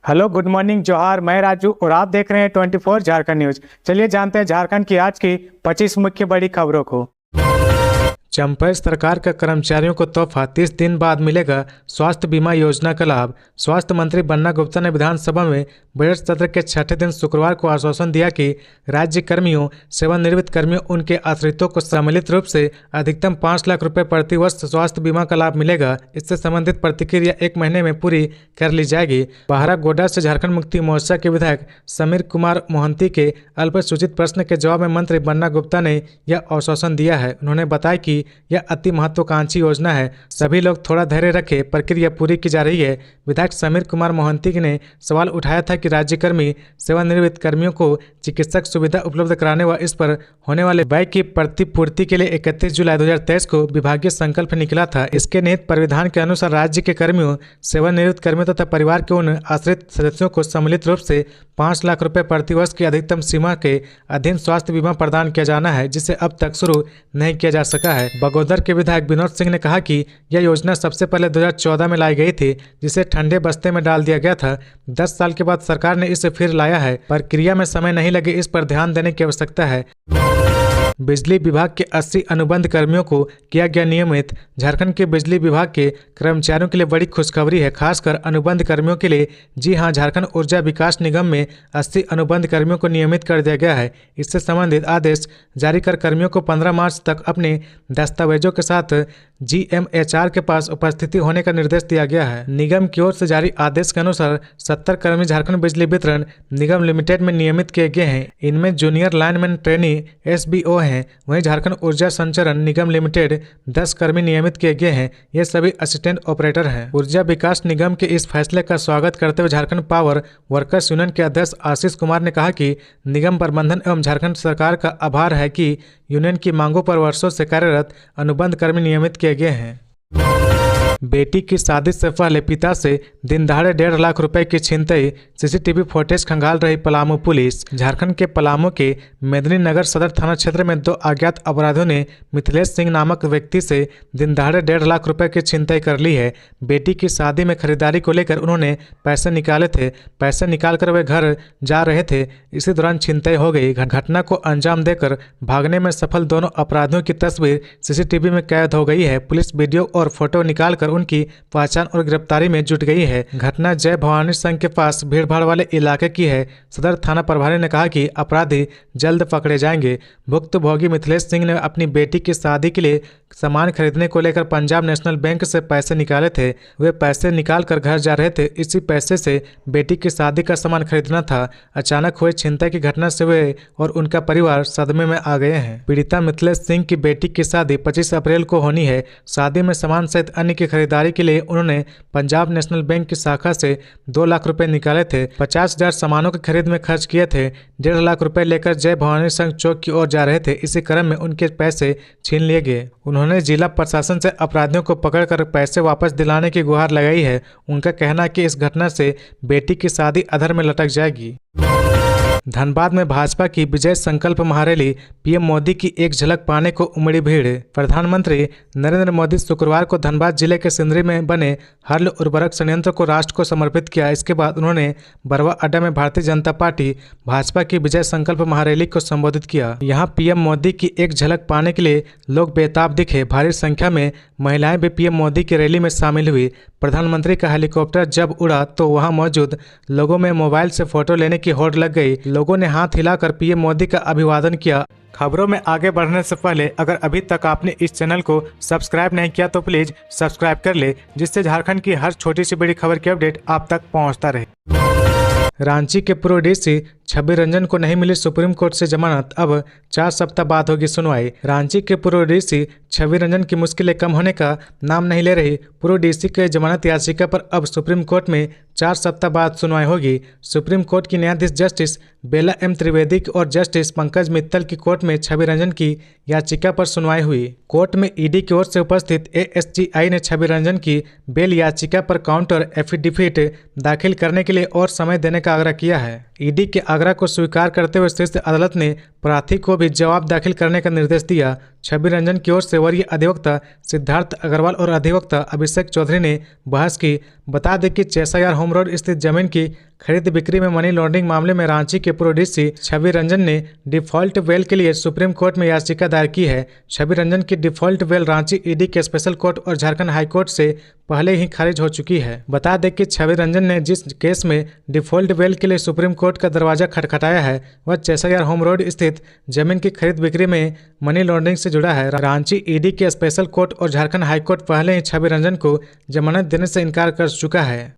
Hello, good morning, जोहार। मैं राजू और आप देख रहे हैं 24 झारखंड न्यूज। चलिए जानते हैं झारखंड की आज की 25 मुख्य बड़ी खबरों को। चंपई सरकार का कर्मचारियों को तोहफा, 30 दिन बाद मिलेगा स्वास्थ्य बीमा योजना का लाभ। स्वास्थ्य मंत्री बन्ना गुप्ता ने विधानसभा में बजट सत्र के छठे दिन शुक्रवार को आश्वासन दिया कि राज्य कर्मियों, सेवानिवृत्त कर्मियों, उनके आश्रितों को सम्मिलित रूप से अधिकतम 5 लाख रुपए प्रति वर्ष स्वास्थ्य बीमा का लाभ मिलेगा। इससे संबंधित प्रतिक्रिया 1 महीने में पूरी कर ली जाएगी। बाहरा गोड्डा से झारखंड मुक्ति मोर्चा के विधायक समीर कुमार मोहंती के अल्पसूचित प्रश्न के जवाब में मंत्री बन्ना गुप्ता ने यह आश्वासन दिया है। उन्होंने बताया कि यह अति महत्वाकांक्षी योजना है, सभी लोग थोड़ा धैर्य रखें, प्रक्रिया पूरी की जा रही है। विधायक समीर कुमार मोहंती ने सवाल उठाया था कि राज्यकर्मी, सेवानिवृत्त कर्मियों को चिकित्सक सुविधा उपलब्ध कराने व इस पर होने वाले व्यय की प्रतिपूर्ति के लिए 31 जुलाई 2023 को विभागीय संकल्प निकला था। इसके निहित परिविधान के अनुसार राज्य के कर्मियों, सेवानिवृत्त कर्मियों तथा परिवार के उन आश्रित सदस्यों को सम्मिलित रूप से 5 लाख रुपए प्रति वर्ष की अधिकतम सीमा के अधीन स्वास्थ्य बीमा प्रदान किया जाना है, जिसे अब तक शुरू नहीं किया जा सका है। बगोदर के विधायक विनोद सिंह ने कहा कि यह योजना सबसे पहले 2014 में लाई गई थी, जिसे ठंडे बस्ते में डाल दिया गया था। 10 साल के बाद सरकार ने इसे फिर लाया है। प्रक्रिया में समय नहीं लगे, इस पर ध्यान देने की आवश्यकता है। बिजली विभाग के 80 अनुबंध कर्मियों को किया गया नियमित। झारखंड के बिजली विभाग के कर्मचारियों के लिए बड़ी खुशखबरी है, खासकर अनुबंध कर्मियों के लिए। जी हां, झारखंड ऊर्जा विकास निगम में 80 अनुबंध कर्मियों को नियमित कर दिया गया है। इससे संबंधित आदेश जारी कर कर्मियों को 15 मार्च तक अपने दस्तावेजों के साथ GMHR के पास उपस्थिति होने का निर्देश दिया गया है। निगम की ओर से जारी आदेश के अनुसार 70 कर्मी झारखंड बिजली वितरण निगम लिमिटेड में नियमित किए गए हैं। इनमें जूनियर लाइनमैन ट्रेनी SBO हैं। वहीं झारखंड ऊर्जा संचरण निगम लिमिटेड 10 कर्मी नियमित किए गए हैं। ये सभी असिस्टेंट ऑपरेटर हैं। ऊर्जा विकास निगम के इस फैसले का स्वागत करते हुए झारखंड पावर वर्कर्स यूनियन के अध्यक्ष आशीष कुमार ने कहा कि निगम प्रबंधन एवं झारखंड सरकार का आभार है कि यूनियन की मांगों पर वर्षों से कार्यरत अनुबंध कर्मी नियमित किए गए हैं। बेटी की शादी से पहले पिता से दिन दहाड़े 1.5 लाख रुपए की छिनतई, CCTV फुटेज खंगाल रही पलामू पुलिस। झारखंड के पलामू के मेदिनी नगर सदर थाना क्षेत्र में 2 अज्ञात अपराधियों ने मिथिलेश सिंह नामक व्यक्ति से दिन दहाड़े 1.5 लाख रुपए की छिनतई कर ली है। बेटी की शादी में खरीदारी को लेकर उन्होंने पैसे निकाले थे। पैसे निकालकर वे घर जा रहे थे, इसी दौरान छिनतई हो गई। घटना को अंजाम देकर भागने में सफल दोनों अपराधियों की तस्वीर CCTV में कैद हो गई है। पुलिस वीडियो और फोटो निकालकर उनकी पहचान और गिरफ्तारी में जुट गई है। घटना जय भवानी संघ के पास भीड़भाड़ वाले इलाके की है। सदर थाना प्रभारी ने कहा कि अपराधी जल्द पकड़े जाएंगे। भुक्तभोगी मिथिलेश सिंह ने अपनी बेटी की शादी के लिए सामान खरीदने को लेकर पंजाब नेशनल बैंक से पैसे निकाले थे। वे पैसे निकाल कर घर जा रहे थे। इसी पैसे से बेटी की शादी का सामान खरीदना था। अचानक हुए छिनतई की घटना से वे और उनका परिवार सदमे में आ गए हैं। पीड़िता मिथिलेश सिंह की बेटी की शादी 25 अप्रैल को होनी है। शादी में सामान सहित अन्य की खरीदारी के लिए उन्होंने पंजाब नेशनल बैंक की शाखा से 2 लाख रुपए निकाले थे। 50,000 सामानों की खरीद में खर्च किए थे। 1.5 लाख रुपए लेकर जय भवानी संघ चौक की ओर जा रहे थे। इसी क्रम में उनके पैसे छीन लिए गए। उन्होंने जिला प्रशासन से अपराधियों को पकड़कर पैसे वापस दिलाने की गुहार लगाई है। उनका कहना है कि इस घटना से बेटी की शादी अधर में लटक जाएगी। धनबाद में भाजपा की विजय संकल्प महारैली, PM मोदी की एक झलक पाने को उमड़ी भीड़। प्रधानमंत्री नरेंद्र मोदी शुक्रवार को धनबाद जिले के सिंदरी में बने हर्ल उर्वरक संयंत्र को राष्ट्र को समर्पित किया। इसके बाद उन्होंने बरवा अड्डा में भारतीय जनता पार्टी भाजपा की विजय संकल्प महारैली को संबोधित किया। यहाँ PM मोदी की एक झलक पाने के लिए लोग बेताब दिखे। भारी संख्या में महिलाएं भी PM मोदी की रैली में शामिल हुई। प्रधानमंत्री का हेलीकॉप्टर जब उड़ा तो वहां मौजूद लोगों में मोबाइल से फोटो लेने की होड़ लग गई। लोगों ने हाथ हिलाकर PM मोदी का अभिवादन किया। खबरों में आगे बढ़ने से पहले अगर अभी तक आपने इस चैनल को सब्सक्राइब नहीं किया तो प्लीज सब्सक्राइब कर ले, जिससे झारखंड की हर छोटी सी बड़ी खबर की अपडेट आप तक पहुंचता रहे। रांची के पूर्व DC छवि रंजन को नहीं मिली सुप्रीम कोर्ट से जमानत, अब 4 सप्ताह बाद होगी सुनवाई। रांची के पूर्व DC छवि रंजन की मुश्किलें कम होने का नाम नहीं ले रही। पूर्व DC के जमानत याचिका पर अब सुप्रीम कोर्ट में 4 सप्ताह बाद सुनवाई होगी। सुप्रीम कोर्ट की न्यायाधीश जस्टिस बेला M त्रिवेदी और जस्टिस पंकज मित्तल की कोर्ट में छवि रंजन की याचिका पर सुनवाई हुई। कोर्ट में ED की ओर से उपस्थित ASGI ने छवि रंजन की बेल याचिका पर काउंटर एफिडेविट दाखिल करने के लिए और समय देने का आग्रह किया है। ED के आग्रह को स्वीकार करते हुए शीर्ष अदालत ने प्रार्थी को भी जवाब दाखिल करने का निर्देश दिया। छवि रंजन की ओर से वरीय अधिवक्ता सिद्धार्थ अग्रवाल और अधिवक्ता अभिषेक चौधरी ने बहस की। बता दें कि चेसायार होम रोड स्थित जमीन की खरीद बिक्री में मनी लॉन्ड्रिंग मामले में रांची के पूर्व डीसी छवि रंजन ने डिफॉल्ट बेल के लिए सुप्रीम कोर्ट में याचिका दायर की है। छवि रंजन की डिफॉल्ट बेल रांची ईडी के स्पेशल कोर्ट और झारखंड हाईकोर्ट से पहले ही खारिज हो चुकी है। बता दें कि छवि रंजन ने जिस केस में डिफॉल्ट बेल के लिए सुप्रीम कोर्ट का दरवाजा खटखटाया है वह चेसर होम रोड स्थित जमीन की खरीद बिक्री में मनी लॉन्ड्रिंग से जुड़ा है। रांची ईडी के स्पेशल कोर्ट और झारखंड हाईकोर्ट पहले ही छवि रंजन को जमानत देने से इनकार कर चुका है।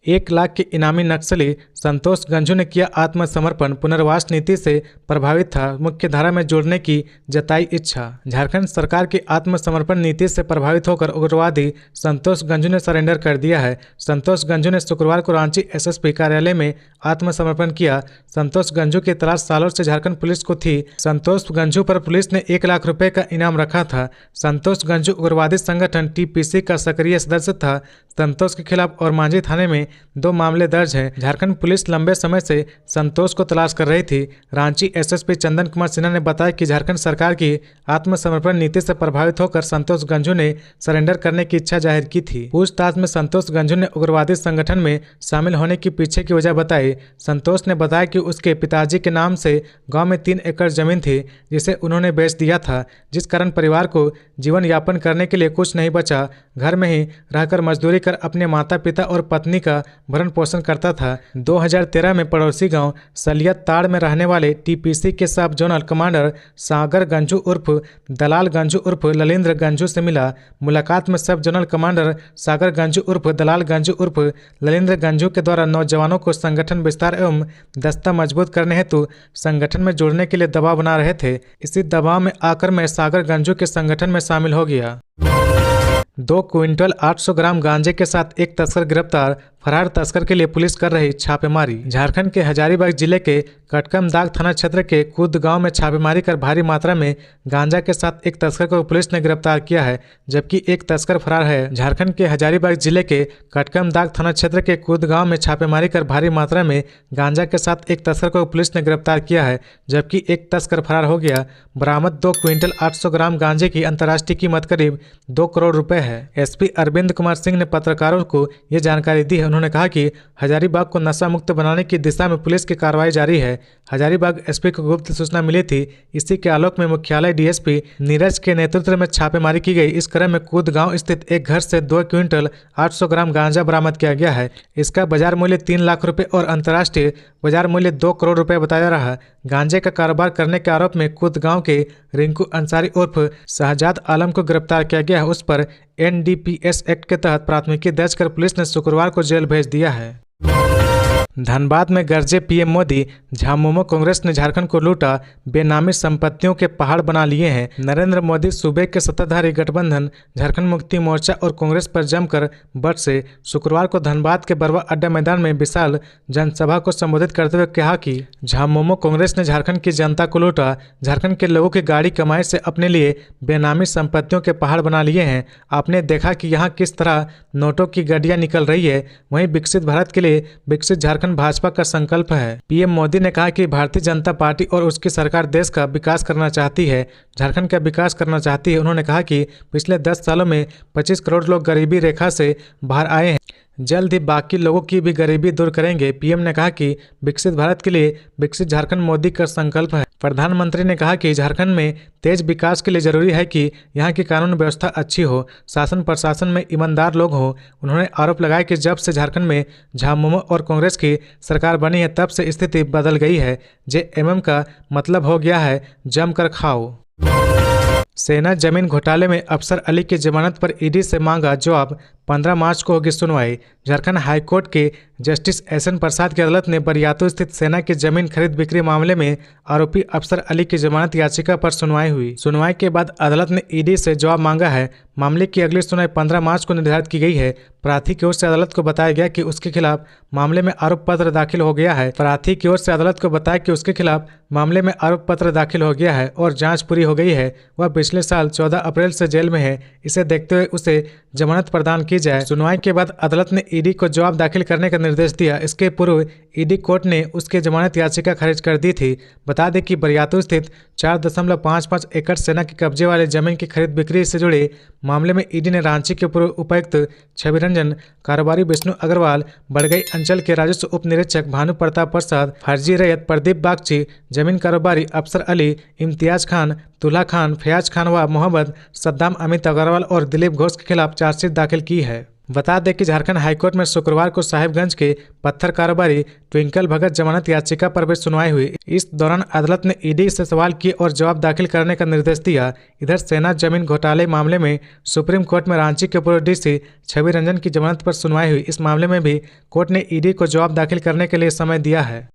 1 लाख के इनामी नक्सली संतोष गंझू ने किया आत्मसमर्पण, पुनर्वास नीति से प्रभावित था, मुख्य धारा में जोड़ने की जताई इच्छा। झारखंड सरकार की आत्मसमर्पण नीति से प्रभावित होकर उग्रवादी संतोष गंझू ने सरेंडर कर दिया है। संतोष गंझू ने शुक्रवार को रांची एसएसपी कार्यालय में आत्मसमर्पण किया। संतोष गंझू की तलाश सालों से झारखंड पुलिस को थी। संतोष गंझू पर पुलिस ने 1 लाख रुपए का इनाम रखा था। संतोष गंझू उग्रवादी संगठन टीपीसी का सक्रिय सदस्य था। संतोष के खिलाफ और मांझी थाने में 2 मामले दर्ज हैं। झारखंड पुलिस लंबे समय से संतोष को तलाश कर रही थी। रांची एसएसपी चंदन कुमार सिन्हा ने बताया कि झारखंड सरकार की आत्मसमर्पण नीति से प्रभावित होकर संतोष गंझू ने सरेंडर करने की इच्छा जाहिर की थी। पूछताछ में संतोष गंझू ने उग्रवादी संगठन में शामिल होने की पीछे की वजह बताई। संतोष ने बताया कि उसके पिताजी के नाम से गाँव में 3 एकड़ जमीन थी जिसे उन्होंने बेच दिया था, जिस कारण परिवार को जीवन यापन करने के लिए कुछ नहीं बचा। घर में ही रहकर मजदूरी कर अपने माता पिता और पत्नी का भरण पोषण करता था। 2013 में पड़ोसी गांव सलियत ताड़ में रहने वाले टीपीसी के सब जोनल कमांडर सागर गंझू उर्फ दलाल गंझू उर्फ ललिंद्र गंझू से मिला। मुलाकात में सब जोनल कमांडर सागर गंझू उर्फ दलाल गंझू उर्फ ललिंद्र गंझू के द्वारा नौजवानों को संगठन विस्तार एवं दस्ता मजबूत करने हेतु संगठन में जोड़ने के लिए दबाव बना रहे थे। इसी दबाव में आकर मैं सागर गंझू के संगठन में शामिल हो गया। 2 क्विंटल 800 ग्राम गांजे के साथ एक तस्कर गिरफ्तार, फरार तस्कर के लिए पुलिस कर रही छापेमारी। झारखंड के हजारीबाग जिले के कटकमदाग थाना क्षेत्र के कुद गांव में छापेमारी कर भारी मात्रा में गांजा के साथ एक तस्कर को पुलिस ने गिरफ्तार किया है, जबकि एक तस्कर फरार है। झारखंड के हजारीबाग जिले के कटकमदाग थाना क्षेत्र के कुद गांव में छापेमारी कर भारी मात्रा में गांजा के साथ एक तस्कर को पुलिस ने गिरफ्तार किया है, जबकि एक तस्कर फरार हो गया। बरामद 2 क्विंटल 800 ग्राम गांजे की अंतर्राष्ट्रीय कीमत करीब 2 करोड़ रुपए है। एसपी अरविंद कुमार सिंह ने पत्रकारों को ये जानकारी दी है। उन्होंने कहा कि हजारीबाग को नशा मुक्त बनाने की दिशा में पुलिस की कार्रवाई जारी है। हजारीबाग एसपी को गुप्त सूचना मिली थी। इसी के आलोक में मुख्यालय डीएसपी नीरज के नेतृत्व में छापेमारी की गई। इस क्रम में कूद गांव स्थित एक घर से 2 क्विंटल 800 ग्राम गांजा बरामद किया गया है। इसका बाजार मूल्य 3 लाख रुपए और अंतर्राष्ट्रीय बाजार मूल्य 2 करोड़ रुपए बताया रहा। गांजे का कारोबार करने के आरोप में कूद गांव के रिंकू अंसारी उर्फ शहजाद आलम को गिरफ्तार किया गया है। उस पर एनडीपीएस एक्ट के तहत प्राथमिकी दर्ज कर पुलिस ने शुक्रवार को जेल भेज दिया है। धनबाद में गरजे पीएम मोदी, झामुमो कांग्रेस ने झारखंड को लूटा, बेनामी संपत्तियों के पहाड़ बना लिए हैं। नरेंद्र मोदी सूबे के सत्ताधारी गठबंधन झारखंड मुक्ति मोर्चा और कांग्रेस पर जमकर बरसे। शुक्रवार को धनबाद के बरवा अड्डा मैदान में विशाल जनसभा को संबोधित करते हुए कहा कि झामुमो कांग्रेस ने झारखंड की जनता को लूटा, झारखंड के लोगों की गाड़ी कमाई से अपने लिए बेनामी संपत्तियों के पहाड़ बना लिए हैं। आपने देखा कि यहाँ किस तरह नोटों की गड्डियां निकल रही है। वहीं विकसित भारत के लिए विकसित झारखंड भाजपा का संकल्प है। पीएम मोदी ने कहा कि भारतीय जनता पार्टी और उसकी सरकार देश का विकास करना चाहती है, झारखंड का विकास करना चाहती है। उन्होंने कहा कि पिछले 10 सालों में 25 करोड़ लोग गरीबी रेखा से बाहर आए हैं, जल्द ही बाकी लोगों की भी गरीबी दूर करेंगे। पीएम ने कहा कि विकसित भारत के लिए विकसित झारखंड मोदी का संकल्प है। प्रधानमंत्री ने कहा कि झारखंड में तेज विकास के लिए जरूरी है कि यहाँ की कानून व्यवस्था अच्छी हो, शासन प्रशासन में ईमानदार लोग हों। उन्होंने आरोप लगाया कि जब से झारखंड में झामुमो और कांग्रेस की सरकार बनी है तब से स्थिति बदल गई है। जेएमएम का मतलब हो गया है जमकर खाओ। सेना जमीन घोटाले में अफसर अली की जमानत पर ईडी से मांगा जवाब, 15 मार्च को होगी सुनवाई। झारखंड हाईकोर्ट के जस्टिस एसएन प्रसाद की अदालत ने बरियातू स्थित सेना की जमीन खरीद बिक्री मामले में आरोपी अफसर अली की जमानत याचिका पर सुनवाई हुई। सुनवाई के बाद अदालत ने ईडी से जवाब मांगा है। मामले की अगली सुनवाई 15 मार्च को निर्धारित की गई है। प्रार्थी की ओर से अदालत को बताया गया कि उसके खिलाफ मामले में आरोप पत्र दाखिल हो गया है। प्रार्थी की ओर से अदालत को बताया कि उसके खिलाफ मामले में आरोप पत्र दाखिल हो गया है और जांच पूरी हो गई है। वह पिछले साल 14 अप्रैल से जेल में है। इसे देखते हुए उसे जमानत प्रदान की जाए। सुनवाई के बाद अदालत ने ईडी को जवाब दाखिल करने का निर्देश दिया। इसके पूर्व ईडी कोर्ट ने उसकी जमानत याचिका खारिज कर दी थी। बता दें कि बरियातू स्थित 4.55 एकड़ सेना के कब्जे वाले जमीन की खरीद बिक्री से जुड़े मामले में ईडी ने रांची के पूर्व उपायुक्त छवि रंजन, कारोबारी विष्णु अग्रवाल, बड़गई अंचल के राजस्व उप निरीक्षक भानु प्रताप प्रसाद, फर्जी रैयत प्रदीप बागची, जमीन कारोबारी अफसर अली, इम्तियाज खान, तुल्हा खान, फयाज खान व मोहम्मद सद्दाम, अमित अग्रवाल और दिलीप घोष के खिलाफ चार्जशीट दाखिल की है। बता दें कि झारखंड हाईकोर्ट में शुक्रवार को साहिबगंज के पत्थर कारोबारी ट्विंकल भगत जमानत याचिका पर भी सुनवाई हुई। इस दौरान अदालत ने ईडी से सवाल किए और जवाब दाखिल करने का निर्देश दिया। इधर सेना जमीन घोटाले मामले में सुप्रीम कोर्ट में रांची के पूर्व डीसी छवि रंजन की जमानत पर सुनवाई हुई। इस मामले में भी कोर्ट ने ईडी को जवाब दाखिल करने के लिए समय दिया है।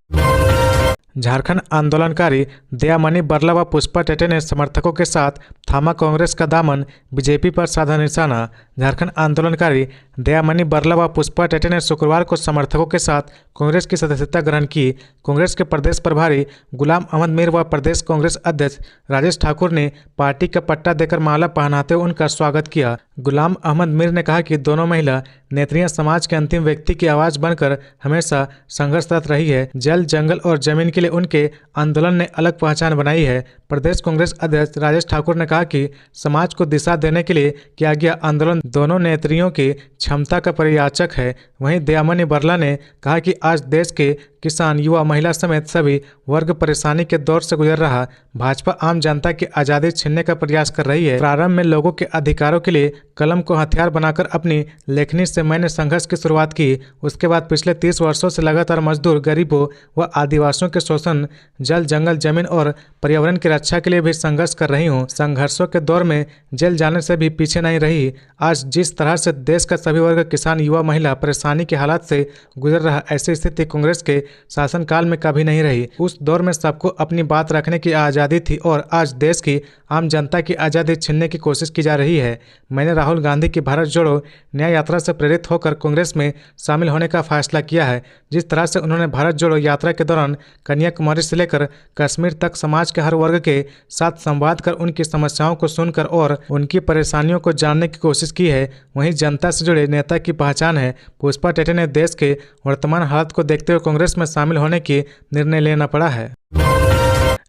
झारखंड आंदोलनकारी दयामणि बरला व पुष्पा टेटे ने समर्थकों के साथ थामा कांग्रेस का दामन, बीजेपी पर साधा निशाना। झारखंड आंदोलनकारी दयामणि बरला व पुष्पा टेटे ने शुक्रवार को समर्थकों के साथ कांग्रेस की सदस्यता ग्रहण की। कांग्रेस के प्रदेश प्रभारी गुलाम अहमद मीर व प्रदेश कांग्रेस अध्यक्ष राजेश ठाकुर ने पार्टी का पट्टा देकर माला पहनाते हुए उनका स्वागत किया। गुलाम अहमद मीर ने कहा कि दोनों महिला नेत्रियां समाज के अंतिम व्यक्ति की आवाज बनकर हमेशा संघर्षरत रही है। जल, जंगल और जमीन के लिए उनके आंदोलन ने अलग पहचान बनाई है। प्रदेश कांग्रेस अध्यक्ष राजेश ठाकुर ने कहा कि समाज को दिशा देने के लिए किया गया आंदोलन दोनों नेत्रियों की क्षमता का परिचायक है। वहीं दयामणि बरला ने कहा कि आज देश के किसान, युवा, महिला समेत सभी वर्ग परेशानी के दौर से गुजर रहा। भाजपा आम जनता की आज़ादी छीनने का प्रयास कर रही है। प्रारंभ में लोगों के अधिकारों के लिए कलम को हथियार बनाकर अपनी लेखनी से मैंने संघर्ष की शुरुआत की। उसके बाद पिछले 30 वर्षों से लगातार मजदूर, गरीबों व आदिवासियों के शोषण, जल, जंगल, जमीन और पर्यावरण की रक्षा के लिए भी संघर्ष कर रही हूँ। संघर्षों के दौर में जेल जाने से भी पीछे नहीं रही। आज जिस तरह से देश का सभी वर्ग, किसान, युवा, महिला परेशानी के हालात से गुजर रहा, ऐसी स्थिति कांग्रेस के शासनकाल में कभी नहीं रही। उस दौर में सबको अपनी बात रखने की आज़ादी थी और आज देश की आम जनता की आज़ादी छीनने की कोशिश की जा रही है। मैंने राहुल गांधी की भारत जोड़ो न्याय यात्रा से प्रेरित होकर कांग्रेस में शामिल होने का फैसला किया है। जिस तरह से उन्होंने भारत जोड़ो यात्रा के दौरान कन्याकुमारी से लेकर कश्मीर तक समाज के हर वर्ग के साथ संवाद कर उनकी समस्याओं को सुनकर और उनकी परेशानियों को जानने की कोशिश की है, वहीं जनता से जुड़े नेता की पहचान है। पुष्पा टेटे ने देश के वर्तमान हालात को देखते हुए कांग्रेस में शामिल होने की निर्णय लेना पड़ा है।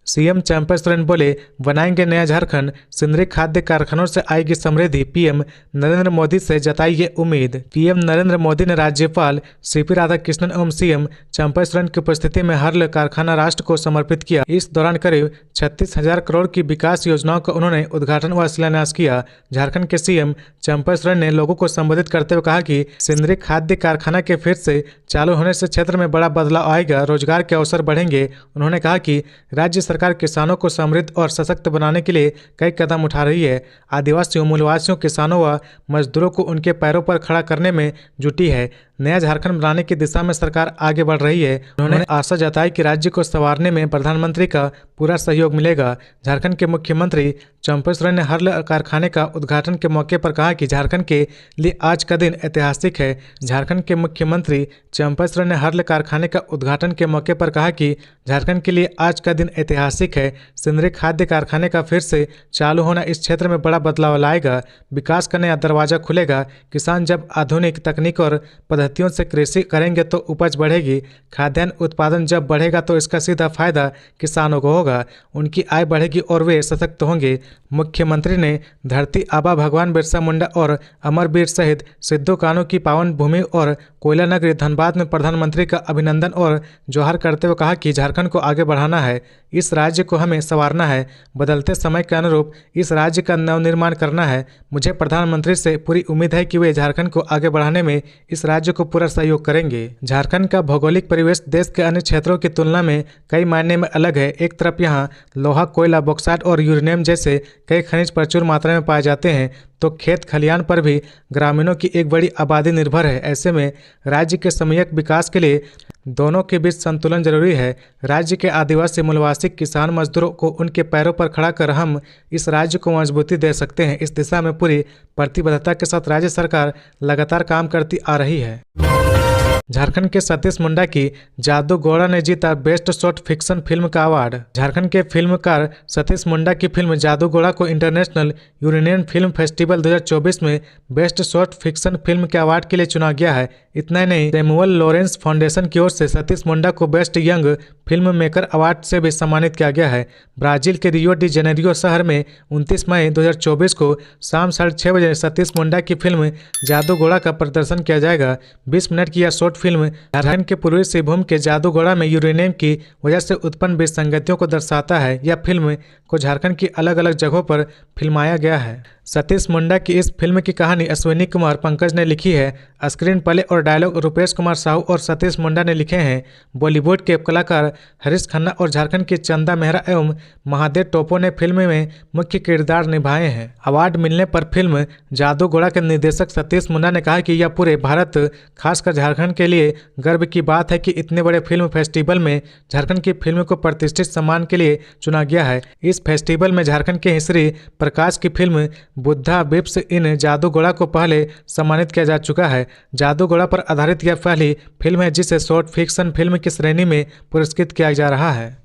सीएम चंपा सोरेन बोले, बनाएंगे नया झारखंड, सिंदरी खाद्य कारखानों से आएगी समृद्धि, पीएम नरेंद्र मोदी से जताई ये उम्मीद। पीएम नरेंद्र मोदी ने राज्यपाल सीपी राधाकृष्णन एवं सीएम चंपा सोरेन की उपस्थिति में हर्ल कारखाना राष्ट्र को समर्पित किया। इस दौरान करीब 36,000 करोड़ की विकास योजनाओं का उन्होंने उद्घाटन व शिलान्यास किया। झारखंड के सीएम चंपा सोरेन ने लोगों को संबोधित करते हुए कहा कि सिंदरी खाद्य कारखाना के फिर से चालू होने से क्षेत्र में बड़ा बदलाव आएगा, रोजगार के अवसर बढ़ेंगे। उन्होंने कहा कि राज्य सरकार किसानों को समृद्ध और सशक्त बनाने के लिए कई कदम उठा रही है। आदिवासियों, मूलवासियों, किसानों व मजदूरों को उनके पैरों पर खड़ा करने में जुटी है। नया झारखंड बनाने की दिशा में सरकार आगे बढ़ रही है। उन्होंने आशा जताई कि राज्य को संवारने में प्रधानमंत्री का पूरा सहयोग मिलेगा। झारखंड के मुख्यमंत्री चंपा सोरेन ने हर्ल कारखाने का उद्घाटन के मौके पर कहा कि झारखंड के लिए आज का दिन ऐतिहासिक है। झारखंड के मुख्यमंत्री चंपा सोरेन ने हर्ल कारखाने का उद्घाटन के मौके पर कहा कि झारखंड के लिए आज का दिन ऐतिहासिक है। सिंदरी खाद्य कारखाने का फिर से चालू होना इस क्षेत्र में बड़ा बदलाव लाएगा, विकास का नया दरवाजा खुलेगा। किसान जब आधुनिक तकनीक और पद्धतियों से कृषि करेंगे तो उपज बढ़ेगी। खाद्यान्न उत्पादन जब बढ़ेगा तो इसका सीधा फायदा किसानों को होगा, उनकी आय बढ़ेगी और वे सशक्त होंगे। मुख्यमंत्री ने धरती आबा भगवान बिरसा मुंडा और अमरवीर सहित सिद्धू कान्हू की पावन भूमि और कोयला नगरी धनबाद में प्रधानमंत्री का अभिनंदन और जोहार करते हुए कहा कि झारखंड को आगे बढ़ाना है, इस राज्य को हमें संवारना है, बदलते समय के अनुरूप इस राज्य का नवनिर्माण करना है। मुझे प्रधानमंत्री से पूरी उम्मीद है कि वे झारखंड को आगे बढ़ाने में इस राज्य को पूरा सहयोग करेंगे। झारखंड का भौगोलिक परिवेश देश के अन्य क्षेत्रों की तुलना में कई मायने में अलग है। एक तरफ यहाँ लोहा, कोयला, बॉक्साइट और यूरेनियम जैसे कई खनिज प्रचुर मात्रा में पाए जाते हैं, तो खेत खलियान पर भी ग्रामीणों की एक बड़ी आबादी निर्भर है। ऐसे में राज्य के सम्यक विकास के लिए दोनों के बीच संतुलन जरूरी है। राज्य के आदिवासी, मूलवासी, किसान, मजदूरों को उनके पैरों पर खड़ा कर हम इस राज्य को मजबूती दे सकते हैं। इस दिशा में पूरी प्रतिबद्धता के साथ राज्य सरकार लगातार काम करती आ रही है। झारखंड के सतीश मुंडा की जादू घोड़ा ने जीता बेस्ट शॉर्ट फिक्शन फिल्म का अवार्ड। झारखंड के फिल्मकार सतीश मुंडा की फिल्म जादू घोड़ा को इंटरनेशनल यूरेनियन फिल्म फेस्टिवल 2024 में बेस्ट शॉर्ट फिक्शन फिल्म के अवार्ड के लिए चुना गया है। इतना ही नहीं, सैमुअल लॉरेंस फाउंडेशन की ओर से सतीश मुंडा को best young film maker award से भी सम्मानित किया गया है। ब्राजील के रियो डी जेनेरियो शहर में 29 मई 2024 को शाम 6:30 बजे सतीश मुंडा की फिल्म जादू घोड़ा का प्रदर्शन किया जाएगा। 20 मिनट की यह शॉर्ट फिल्म झारखंड के पूर्वी सिंहभूम के जादू घोड़ा में यूरेनियम की वजह से उत्पन्न विसंगतियों को दर्शाता है। यह फिल्म को झारखंड की अलग अलग जगहों पर फिल्माया गया है। सतीश मुंडा की इस फिल्म की कहानी अश्विनी कुमार पंकज ने लिखी है। स्क्रीन प्ले और डायलॉग रुपेश कुमार साहू और सतीश मुंडा ने लिखे हैं। बॉलीवुड के कलाकार हरीश खन्ना और झारखंड की चंदा मेहरा एवं महादेव टोपो ने फिल्म में मुख्य किरदार निभाए हैं। अवार्ड मिलने पर फिल्म जादू घोड़ा के निर्देशक सतीश मुंडा ने कहा कि यह पूरे भारत खासकर झारखंड के लिए गर्व की बात है कि इतने बड़े फिल्म फेस्टिवल में झारखंड की फिल्म को प्रतिष्ठित सम्मान के लिए चुना गया है। इस फेस्टिवल में झारखंड के श्री प्रकाश की फिल्म बुद्धा बिप्स इन जादू घोड़ा को पहले सम्मानित किया जा चुका है। जादू घोड़ा पर आधारित यह पहली फिल्म है जिसे शॉर्ट फिक्शन फिल्म की श्रेणी में पुरस्कृत किया जा रहा है।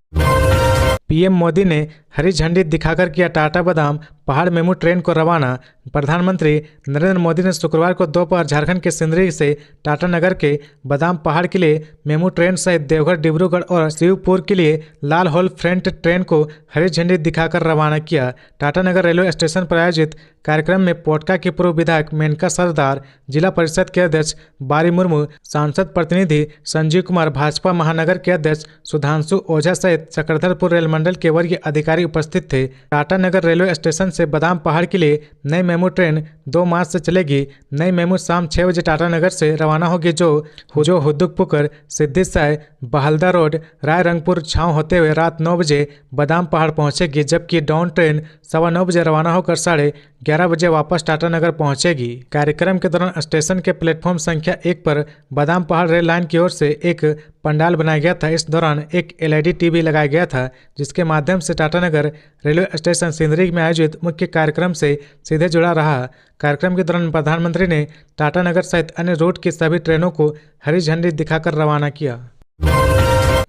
पीएम मोदी ने हरी झंडी दिखाकर किया टाटा बादाम पहाड़ मेमू ट्रेन को रवाना। प्रधानमंत्री नरेंद्र मोदी ने शुक्रवार को दोपहर झारखंड के सिंदरी से टाटानगर के बादाम पहाड़ के लिए मेमू ट्रेन सहित देवघर, डिब्रूगढ़ और शिवपुर के लिए लाल हॉल फ्रंट ट्रेन को हरी झंडी दिखाकर रवाना किया। टाटानगर रेलवे स्टेशन पर आयोजित कार्यक्रम में पोटका की पूर्व विधायक मेनका सरदार, जिला परिषद के अध्यक्ष बारी मुर्मू, सांसद प्रतिनिधि संजीव कुमार, भाजपा महानगर के अध्यक्ष सुधांशु ओझा सहित चक्रधरपुर रेल मंडल के वरीय अधिकारी उपस्थित थे। टाटानगर रेलवे स्टेशन से बादाम पहाड़ के लिए नई मेमू ट्रेन 2 मार्च से चलेगी। नई मेमू शाम 6 बजे टाटानगर से रवाना होगी जो हुद्दुपुकर, सिद्धिसाई, बहलदा रोड, रायरंगपुर छाव होते हुए रात 9 बजे बादाम पहाड़ पहुंचेगी, जबकि डाउन ट्रेन 9:15 बजे रवाना होकर 11:30 बजे वापस टाटानगर पहुंचेगी। कार्यक्रम के दौरान स्टेशन के प्लेटफॉर्म संख्या 1 पर बादाम पहाड़ रेल लाइन की ओर से एक पंडाल बनाया गया था। इस दौरान एक LED टीवी लगाया गया था जिसके माध्यम से टाटानगर रेलवे स्टेशन सिंदरी में आयोजित मुख्य कार्यक्रम से सीधे जुड़ा रहा। कार्यक्रम के दौरान प्रधानमंत्री ने टाटानगर सहित अन्य रूट की सभी ट्रेनों को हरी झंडी दिखाकर रवाना किया।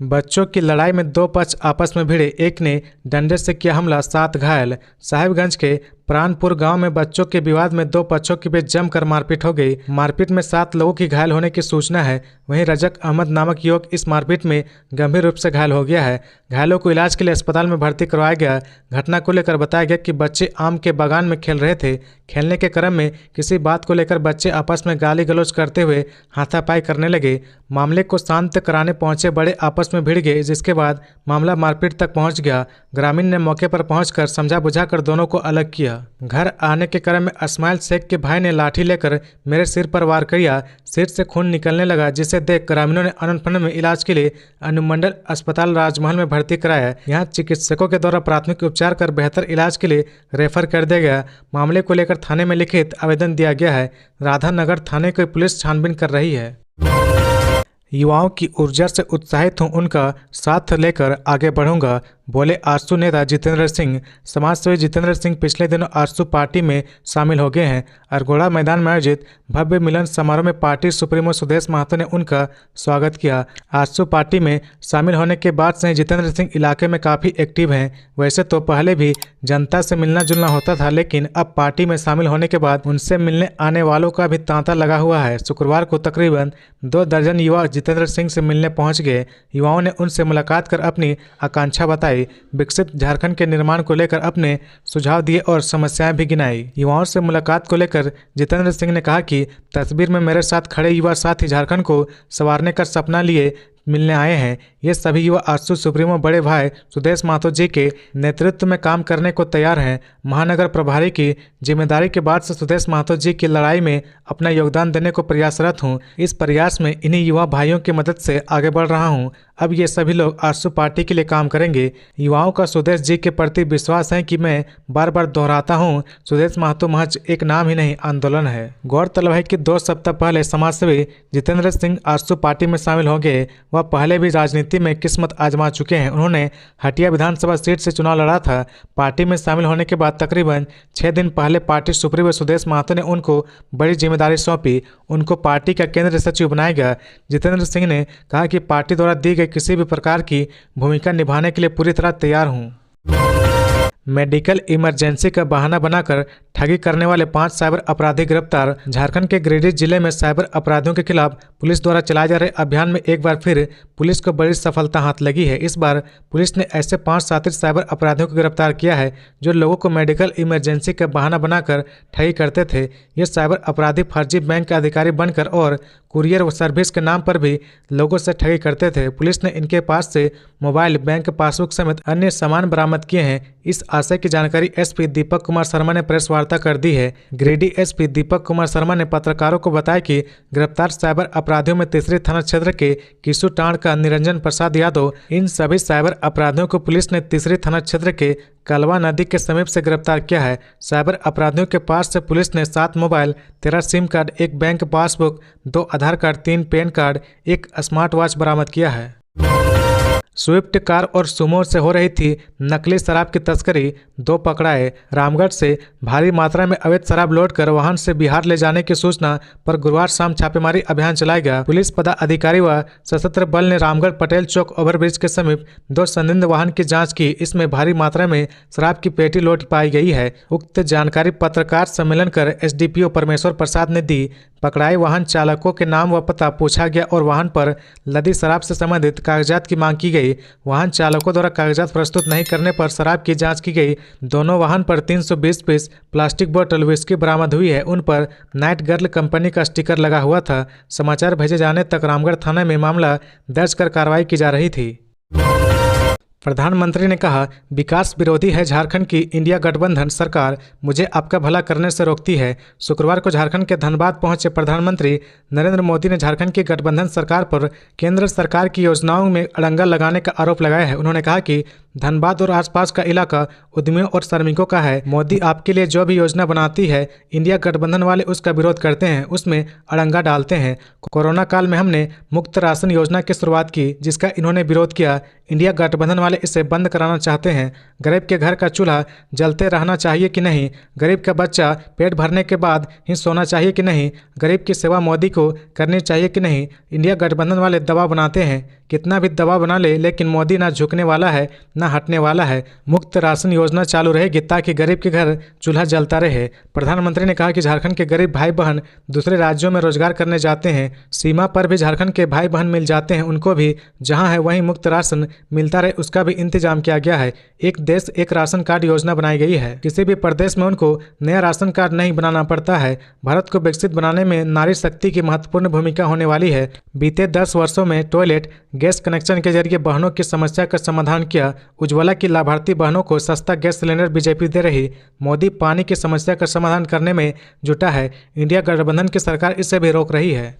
बच्चों की लड़ाई में 2 पक्ष आपस में भिड़े, एक ने डंडे से किया हमला, 7 घायल। साहिबगंज के प्राणपुर गांव में बच्चों के विवाद में 2 पक्षों के बीच जमकर मारपीट हो गई। मारपीट में 7 लोगों की घायल होने की सूचना है। वहीं रजक अहमद नामक युवक इस मारपीट में गंभीर रूप से घायल हो गया है। घायलों को इलाज के लिए अस्पताल में भर्ती करवाया गया। घटना को लेकर बताया गया कि बच्चे आम के बागान में खेल रहे थे। खेलने के क्रम में किसी बात को लेकर बच्चे आपस में गाली गलौज करते हुए हाथापाई करने लगे। मामले को शांत कराने पहुंचे बड़े आपस में भिड़ गए, जिसके बाद मामला मारपीट तक पहुंच गया। ग्रामीण ने मौके पर पहुंचकर समझा बुझाकर दोनों को अलग किया। घर आने के क्रम में इस्माइल शेख के भाई ने लाठी लेकर मेरे सिर पर वार किया। सिर से खून निकलने लगा, जिसे देख ग्रामीणों ने अनंत में इलाज के लिए अनुमंडल अस्पताल राजमहल में भर्ती कराया। यहाँ चिकित्सकों के द्वारा प्राथमिक उपचार कर बेहतर इलाज के लिए रेफर कर दिया गया। मामले को लेकर थाने में लिखित आवेदन दिया गया है। राधानगर थाने की पुलिस छानबीन कर रही है। युवाओं की ऊर्जा से उत्साहित हूं, उनका साथ लेकर आगे बढ़ूंगा, बोले आरसू नेता जितेंद्र सिंह। समाजसेवी जितेंद्र सिंह पिछले दिनों आरसू पार्टी में शामिल हो गए हैं। अरगोड़ा मैदान में आयोजित भव्य मिलन समारोह में पार्टी सुप्रीमो सुदेश महतो ने उनका स्वागत किया। आरसू पार्टी में शामिल होने के बाद से जितेंद्र सिंह इलाके में काफ़ी एक्टिव हैं। वैसे तो पहले भी जनता से मिलना जुलना होता था, लेकिन अब पार्टी में शामिल होने के बाद उनसे मिलने आने वालों का भी तांता लगा हुआ है। शुक्रवार को तकरीबन 2 दर्जन युवा जितेंद्र सिंह से मिलने पहुंच गए। युवाओं ने उनसे मुलाकात कर अपनी आकांक्षा बताई। विकसित झारखंड के निर्माण को लेकर अपने सुझाव दिए और समस्याएं भी गिनाई। युवाओं से मुलाकात को लेकर जितेंद्र सिंह ने कहा कि तस्वीर में मेरे साथ खड़े युवा साथी झारखंड को संवारने का सपना लिए मिलने आए हैं। ये सभी युवा आरसू सुप्रीमो बड़े भाई सुदेश महतो जी के नेतृत्व में काम करने को तैयार हैं। महानगर प्रभारी की जिम्मेदारी के बाद से सुदेश महतो जी की लड़ाई में अपना योगदान देने को प्रयासरत हूं। इस प्रयास में इन्हीं युवा भाइयों की मदद से आगे बढ़ रहा हूं। अब ये सभी लोग आजसू पार्टी के लिए काम करेंगे। युवाओं का सुदेश जी के प्रति विश्वास है कि मैं बार बार दोहराता हूँ, सुदेश महतो महज एक नाम ही नहीं, आंदोलन है। गौरतलब है कि 2 सप्ताह पहले समाजसेवी जितेंद्र सिंह आजसू पार्टी में शामिल हो गए। वह पहले भी राजनीति में किस्मत आजमा चुके हैं। उन्होंने हटिया विधानसभा सीट से चुनाव लड़ा था। पार्टी में शामिल होने के बाद तकरीबन 6 दिन पहले पार्टी सुप्रीमो सुदेश महतो ने उनको बड़ी जिम्मेदारी सौंपी। उनको पार्टी का केंद्रीय सचिव बनाया गया। जितेंद्र सिंह ने कहा कि पार्टी द्वारा दी गई किसी भी प्रकार की भूमिका निभाने के लिए पूरी तरह तैयार हूं। मेडिकल इमरजेंसी का बहाना बनाकर ठगी करने वाले 5 साइबर अपराधी गिरफ्तार। झारखंड के गिरिडीह जिले में साइबर अपराधियों के खिलाफ पुलिस द्वारा चलाए जा रहे अभियान में एक बार फिर पुलिस को बड़ी सफलता हाथ लगी है। इस बार पुलिस ने ऐसे 5 शातिर साइबर अपराधियों को गिरफ्तार किया है जो लोगों को मेडिकल इमरजेंसी का बहाना बनाकर ठगी करते थे। ये साइबर अपराधी फर्जी बैंक के अधिकारी बनकर और कुरियर सर्विस के नाम पर भी लोगों से ठगी करते थे। पुलिस ने इनके पास से मोबाइल, बैंक पासबुक समेत अन्य सामान बरामद किए हैं। इस आशय की जानकारी एसपी दीपक कुमार शर्मा ने प्रेस वार्ता कर दी है। गिरिडीह एसपी दीपक कुमार शर्मा ने पत्रकारों को बताया कि गिरफ्तार साइबर अपराधियों में तीसरी थाना क्षेत्र के किशुटांड का निरंजन प्रसाद यादव। इन सभी साइबर अपराधियों को पुलिस ने तीसरी थाना क्षेत्र के कलवा नदी के समीप से गिरफ्तार किया है। साइबर अपराधियों के पास से पुलिस ने 7 mobile, 13 SIM card, 1 bank passbook, 2 Aadhaar card, 3 PAN card, 1 smart watch बरामद किया है। स्विफ्ट कार और सुमो से हो रही थी नकली शराब की तस्करी, 2 पकड़ाए। रामगढ़ से भारी मात्रा में अवैध शराब लोडकर वाहन से बिहार ले जाने की सूचना पर गुरुवार शाम छापेमारी अभियान चलाया गया। पुलिस पदाधिकारी व सशस्त्र बल ने रामगढ़ पटेल चौक ओवरब्रिज के समीप 2 संदिग्ध वाहन की जांच की। इसमें भारी मात्रा में शराब की पेटी लोड पाई गई है। उक्त जानकारी पत्रकार सम्मेलन कर एसडीपीओ परमेश्वर प्रसाद ने दी। पकड़ाए वाहन चालकों के नाम व पता पूछा गया और वाहन पर लदी शराब से संबंधित कागजात की मांग की गई। वाहन चालकों द्वारा कागजात प्रस्तुत नहीं करने पर शराब की जांच की गई। दोनों वाहन पर 320 पीस प्लास्टिक बोतल विस्की बरामद हुई है। उन पर नाइट गर्ल कंपनी का स्टिकर लगा हुआ था। समाचार भेजे जाने तक रामगढ़ थाना में मामला दर्ज कर कार्रवाई की जा रही थी। प्रधानमंत्री ने कहा, विकास विरोधी है झारखंड की इंडिया गठबंधन सरकार, मुझे आपका भला करने से रोकती है। शुक्रवार को झारखंड के धनबाद पहुंचे प्रधानमंत्री नरेंद्र मोदी ने झारखंड की गठबंधन सरकार पर केंद्र सरकार की योजनाओं में अड़ंगा लगाने का आरोप लगाया है। उन्होंने कहा कि धनबाद और आसपास का इलाका उद्यमियों और श्रमिकों का है। मोदी आपके लिए जो भी योजना बनाती है, इंडिया गठबंधन वाले उसका विरोध करते हैं, उसमें अड़ंगा डालते हैं। कोरोना काल में हमने मुफ्त राशन योजना की शुरुआत की, जिसका इन्होंने विरोध किया। इंडिया गठबंधन वाले इसे बंद कराना चाहते हैं। गरीब के घर का चूल्हा जलते रहना चाहिए कि नहीं? गरीब का बच्चा पेट भरने के बाद ही सोना चाहिए कि नहीं? गरीब की सेवा मोदी को करनी चाहिए कि नहीं? इंडिया गठबंधन वाले दबाव बनाते हैं। कितना भी दबाव बना ले, लेकिन मोदी ना झुकने वाला है ना हटने वाला है। मुफ्त राशन योजना चालू रहेगी ताकि गरीब के घर चूल्हा जलता रहे। प्रधानमंत्री ने कहा कि झारखंड के गरीब भाई बहन दूसरे राज्यों में रोजगार करने जाते हैं। सीमा पर भी झारखंड के भाई बहन मिल जाते हैं। उनको भी जहां है वहीं मुफ्त राशन मिलता रहे, उसका भी इंतजाम किया गया है। एक देश एक राशन कार्ड योजना बनाई गई है। किसी भी प्रदेश में उनको नया राशन कार्ड नहीं बनाना पड़ता है। भारत को विकसित बनाने में नारी शक्ति की महत्वपूर्ण भूमिका होने वाली है। बीते 10 वर्षों में टॉयलेट गैस कनेक्शन के जरिए बहनों की समस्या का समाधान किया। उज्ज्वला की लाभार्थी बहनों को सस्ता गैस सिलेंडर बीजेपी दे रही। मोदी पानी की समस्या का समाधान करने में जुटा है। इंडिया गठबंधन की सरकार इसे भी रोक रही है।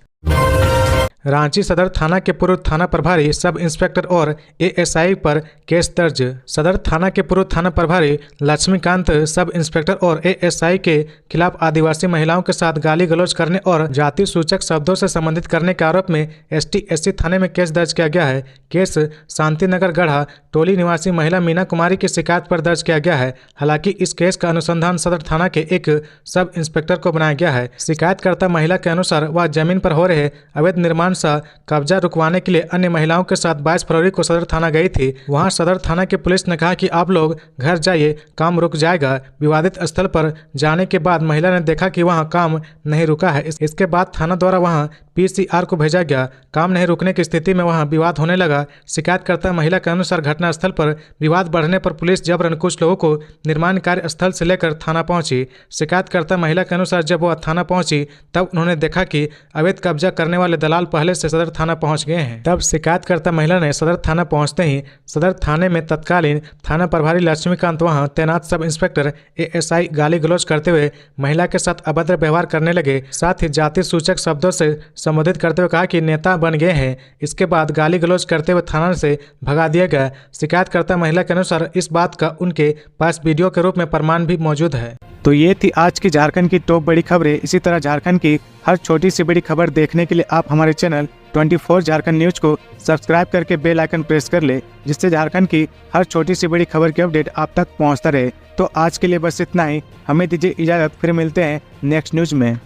रांची सदर थाना के पूर्व थाना प्रभारी सब इंस्पेक्टर और एएसआई पर केस दर्ज। सदर थाना के पूर्व थाना प्रभारी लक्ष्मीकांत सब इंस्पेक्टर और एएसआई के खिलाफ आदिवासी महिलाओं के साथ गाली गलौज करने और जाति सूचक शब्दों से संबंधित करने के आरोप में एसटी/एससी थाने में केस दर्ज किया गया है। केस शांतिनगर गढ़ा टोली निवासी महिला मीना कुमारी की शिकायत पर दर्ज किया गया है। हालांकि इस केस का अनुसंधान सदर थाना के एक सब इंस्पेक्टर को बनाया गया है। शिकायतकर्ता महिला के अनुसार वह जमीन पर हो रहे अवैध निर्माण सा कब्जा रुकवाने के लिए अन्य महिलाओं के साथ 22 फरवरी को सदर थाना गई थी। वहां सदर थाना की पुलिस ने कहा कि आप लोग घर जाइए, काम रुक जाएगा। विवादित स्थल पर जाने के बाद महिला ने देखा कि वहां काम नहीं रुका है। इसके बाद थाना द्वारा वहां पीसीआर को भेजा गया। काम नहीं रुकने की स्थिति में वहां विवाद होने लगा। शिकायतकर्ता महिला के अनुसार घटनास्थल पर विवाद बढ़ने पर पुलिस जबरन कुछ लोगों को निर्माण कार्य स्थल से लेकर थाना पहुंची। शिकायतकर्ता महिला के अनुसार जब वह थाना पहुंची तब उन्होंने देखा कि अवैध कब्जा करने वाले दलाल पहले पहले से सदर थाना पहुंच गए हैं। तब शिकायतकर्ता महिला ने सदर थाना पहुंचते ही सदर थाने में तत्कालीन थाना प्रभारी लक्ष्मीकांत वहां तैनात सब इंस्पेक्टर ASI गाली गलौज करते हुए महिला के साथ अभद्र व्यवहार करने लगे। साथ ही जाति सूचक शब्दों से संबोधित करते हुए कहा कि नेता बन गए हैं। इसके बाद गाली गलौज करते हुए थाना से भगा दिया गया। शिकायतकर्ता महिला के अनुसार इस बात का उनके पास वीडियो के रूप में प्रमाण भी मौजूद है। तो ये थी आज की झारखंड की टॉप बड़ी खबरें। इसी तरह झारखंड की हर छोटी सी बड़ी खबर देखने के लिए आप हमारे चैनल 24 झारखंड न्यूज को सब्सक्राइब करके बेल आइकन प्रेस कर ले, जिससे झारखंड की हर छोटी सी बड़ी खबर की अपडेट आप तक पहुंचता रहे। तो आज के लिए बस इतना ही। हमें दीजिए इजाजत, फिर मिलते हैं नेक्स्ट न्यूज में।